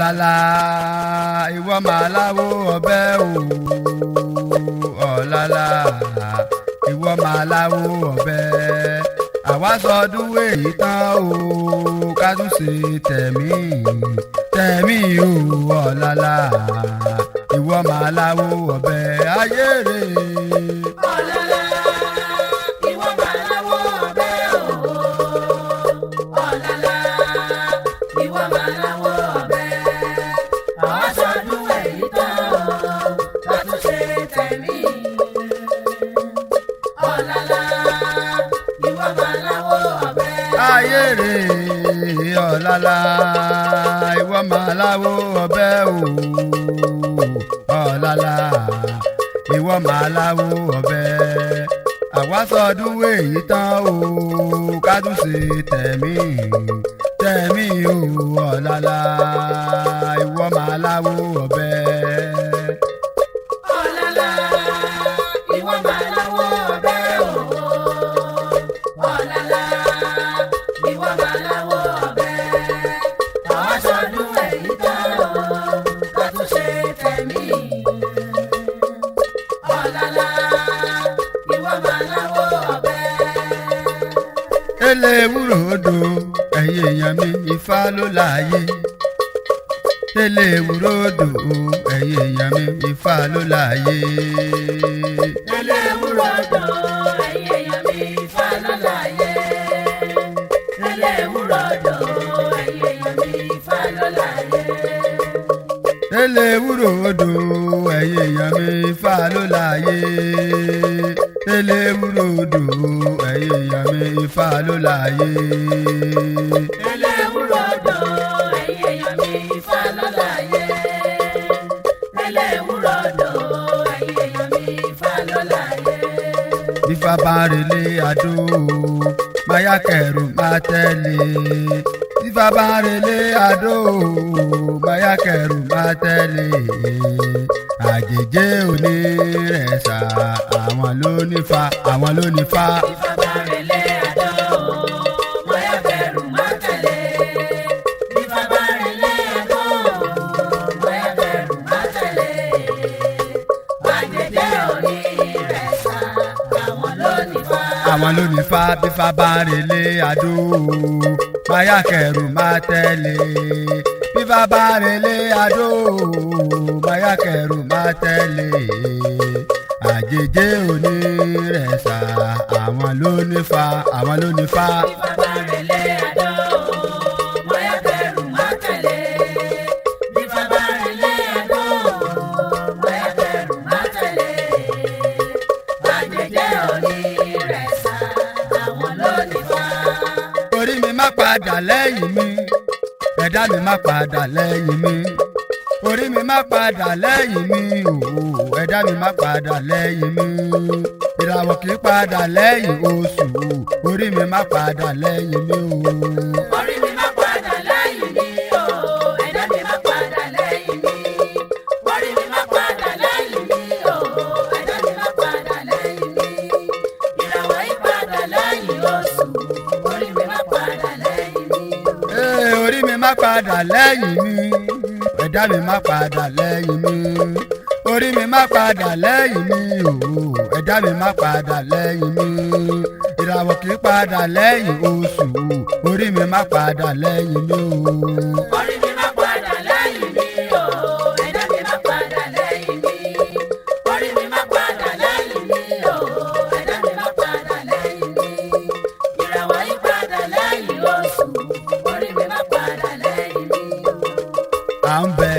ọ̀làlà ìwọ máa láwo ọbẹ̀ o ọ̀làlà ìwọ máa láwo ọbẹ̀ àwa sọdún èyí tán o ká tún ṣe tẹ̀mí o ọ̀làlà ìwọ máa láwo ọbẹ̀ ayé rè. ọ̀làlà ìwọ máa láwo ọbẹ̀ o ọ̀làlà ìwọ máa láwo ọbẹ̀ àwa sọdún èyí tán o ká tún ṣe tẹ̀mí ọ̀làlà ìwọ máa láwo ọbẹ̀. ayé rè ọ̀làlà ìwọ máa láwo ọbẹ̀ o ọ̀làlà ìwọ máa láwo ọbẹ̀ àwa sọdún èyí tán o ká tún ṣe tẹ̀mí o ọ̀làlà ìwọ máa láwo ọbẹ̀. ọ̀làlà ìwọ máa láwo ọbẹ̀ o ọ̀làlà ìwọ máa láwo ọbẹ̀ àwa sọdún èyí tán o ká tún ṣe tẹ̀mí ọ̀làlà ìwọ máa láwo ọbẹ̀. eléwúrò odò ẹ̀yin èèyàn mi Ifá ló láàyè eléwúrò odò ẹ̀yin èèyàn mi Ifá ló láàyè. eléwúrò odò ẹ̀yin èèyàn mi Ifá ló láàyè eléwúrò odò ẹ̀yin èèyàn mi Ifá ló láàyè. eléwúrò odò ẹ̀yin èèyàn mi Ifá ló láàyè eléwúrò odò ẹ̀yin èèyàn mi Ifá ló láàyè. eléwúrò odò ẹ̀yin èèyàn mi Ifá ló láàyè eléwúrò odò ẹ̀yin èèyàn mi Ifá ló láàyè. Ifá bá relé adó máyà kẹrù máa tẹ̀lé Ifá bá relé adó máyà kẹrù máa tẹ̀lé àjèjé onírẹ̀ṣà àwọn ló nífá àwọn ló nífá. Ifá bá relé adó máyà kẹrù máa tẹ̀lé Ifá bá relé adó máyà kẹrù máa tẹ̀lé àjèjé onírẹ̀ṣà àwọn ló nífá. àwọn ló nífá bífá bá relé adó máyà kẹrù máa tẹ̀lé bífá bá relé adó máyà kẹrù máa tẹ̀lé àjèjé onírẹ̀ṣà àwọn ló nífá àwọn ló nífá. Ifá bá relé adó máyà kẹrù máa tẹ̀lé Ifá bá relé adó máyà kẹrù máa tẹ̀lé àjèjé onírẹ̀ṣà àwọn ló nífá. orí mi má padà lẹ́yìn mi ẹ̀dá mi má padà lẹ́yìn mi orí mi má padà lẹ́yìn mi o ẹ̀dá mi má padà lẹ́yìn mi ìràwọ̀ kì í padà lẹ́yìn oṣù orí mi má padà lẹ́yìn mi o. orí mi má padà lẹ́yìn mi o ẹ̀dá mi má padà lẹ́yìn mi orí mi má padà lẹ́yìn mi o ẹ̀dá mi má padà lẹ́yìn mi ìràwọ̀ yìí padà lẹ́yìn oṣù orí mi má padà lẹ́yìn mi. orí mi má padà lẹ́yìn mi ẹ̀dá mi má padà lẹ́yìn mi orí mi má padà lẹ́yìn mi o ẹ̀dá mi má padà lẹ́yìn mi ìràwọ̀ kì í padà lẹ́yìn oṣù orí mi má padà lẹ́yìn mi o. orí mi má padà lẹ́yìn mi o ẹ̀dá mi má padà lẹ́yìn mi orí mi má padà lẹ́yìn mi o ẹ̀dá mi má padà lẹ́yìn mi ìràwọ̀ yìí padà lẹ́yìn oṣù orí mi má padà lẹ́yìn mi. à ń bẹ